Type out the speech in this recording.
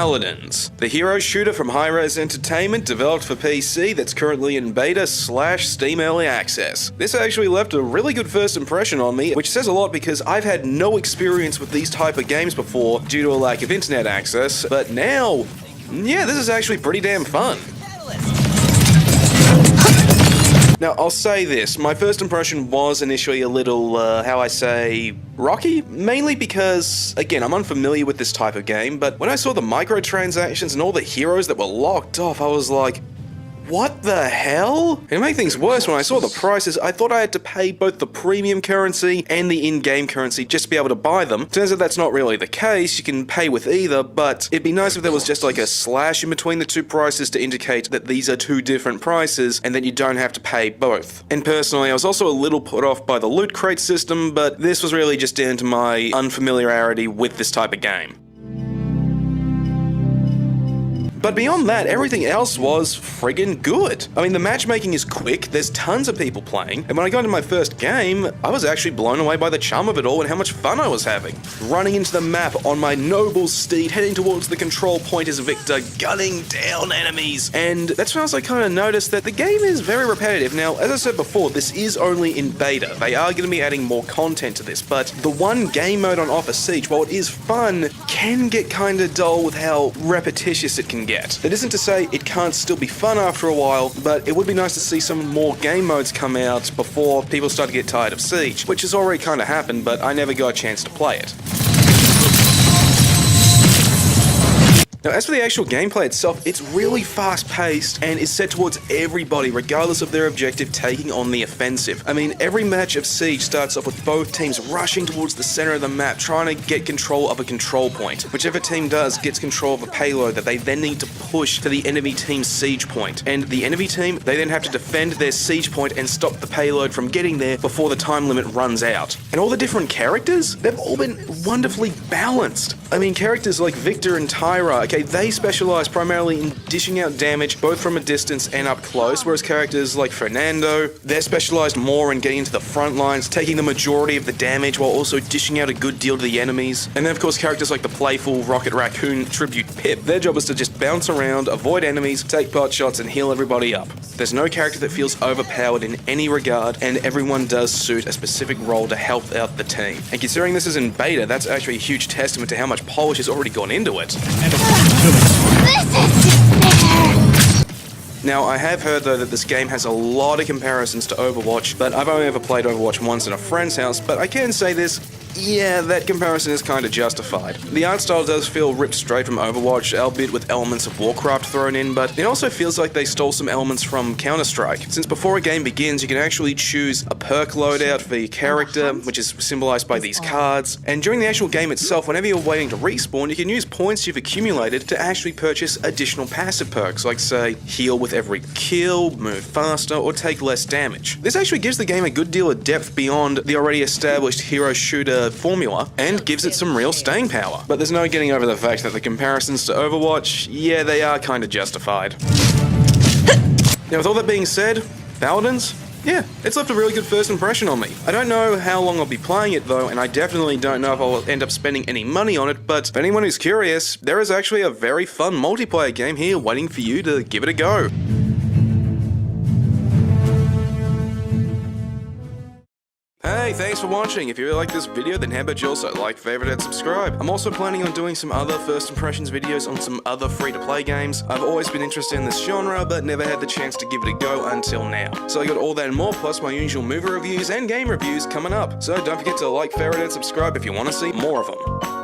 Paladins, the hero shooter from Hi-Rez Entertainment, developed for PC that's currently in beta/Steam Early Access. This actually left a really good first impression on me, which says a lot because I've had no experience with these type of games before due to a lack of internet access, but now, yeah, this is actually pretty damn fun. Now, I'll say this, my first impression was initially a little, rocky? Mainly because, again, I'm unfamiliar with this type of game, but when I saw the microtransactions and all the heroes that were locked off, I was like, what the hell? And to make things worse, when I saw the prices, I thought I had to pay both the premium currency and the in-game currency just to be able to buy them. Turns out that's not really the case, you can pay with either, but it'd be nice if there was just like a slash in between the two prices to indicate that these are two different prices and that you don't have to pay both. And personally, I was also a little put off by the loot crate system, but this was really just down to my unfamiliarity with this type of game. But beyond that, everything else was friggin' good. I mean, the matchmaking is quick, there's tons of people playing, and when I got into my first game, I was actually blown away by the charm of it all and how much fun I was having. Running into the map on my noble steed, heading towards the control point as Victor, gunning down enemies. And that's when I kind of noticed that the game is very repetitive. Now, as I said before, this is only in beta. They are going to be adding more content to this, but the one game mode on offer, Siege, while it is fun, can get kind of dull with how repetitious it can get. That isn't to say it can't still be fun after a while, but it would be nice to see some more game modes come out before people start to get tired of Siege, which has already kind of happened, but I never got a chance to play it. Now, as for the actual gameplay itself, it's really fast-paced and is set towards everybody, regardless of their objective, taking on the offensive. I mean, every match of Siege starts off with both teams rushing towards the center of the map, trying to get control of a control point. Whichever team does gets control of a payload that they then need to push to the enemy team's siege point. And the enemy team, they then have to defend their siege point and stop the payload from getting there before the time limit runs out. And all the different characters, they've all been wonderfully balanced. I mean, characters like Victor and Tyra, okay, they specialize primarily in dishing out damage both from a distance and up close, whereas characters like Fernando, they're specialized more in getting into the front lines, taking the majority of the damage while also dishing out a good deal to the enemies. And then of course characters like the playful Rocket Raccoon tribute Pip, their job is to just bounce around, avoid enemies, take pot shots and heal everybody up. There's no character that feels overpowered in any regard, and everyone does suit a specific role to help out the team. And considering this is in beta, that's actually a huge testament to how much polish has already gone into it. Now, I have heard though that this game has a lot of comparisons to Overwatch, but I've only ever played Overwatch once in a friend's house, but I can say this, yeah, that comparison is kind of justified. The art style does feel ripped straight from Overwatch, albeit with elements of Warcraft thrown in, but it also feels like they stole some elements from Counter-Strike, since before a game begins you can actually choose a perk loadout for your character, which is symbolized by these cards, and during the actual game itself, whenever you're waiting to respawn, you can use points you've accumulated to actually purchase additional passive perks, like say, heal with every kill, move faster, or take less damage. This actually gives the game a good deal of depth beyond the already established hero shooter formula, and gives it some real staying power. But there's no getting over the fact that the comparisons to Overwatch, yeah, they are kind of justified. Now with all that being said, Paladins? Yeah, it's left a really good first impression on me. I don't know how long I'll be playing it though, and I definitely don't know if I'll end up spending any money on it, but for anyone who's curious, there is actually a very fun multiplayer game here waiting for you to give it a go. Hey, thanks for watching. If you really like this video, then how about you also like, favorite, and subscribe. I'm also planning on doing some other first impressions videos on some other free-to-play games. I've always been interested in this genre, but never had the chance to give it a go until now. So I got all that and more, plus my usual movie reviews and game reviews coming up. So don't forget to like, favorite, and subscribe if you want to see more of them.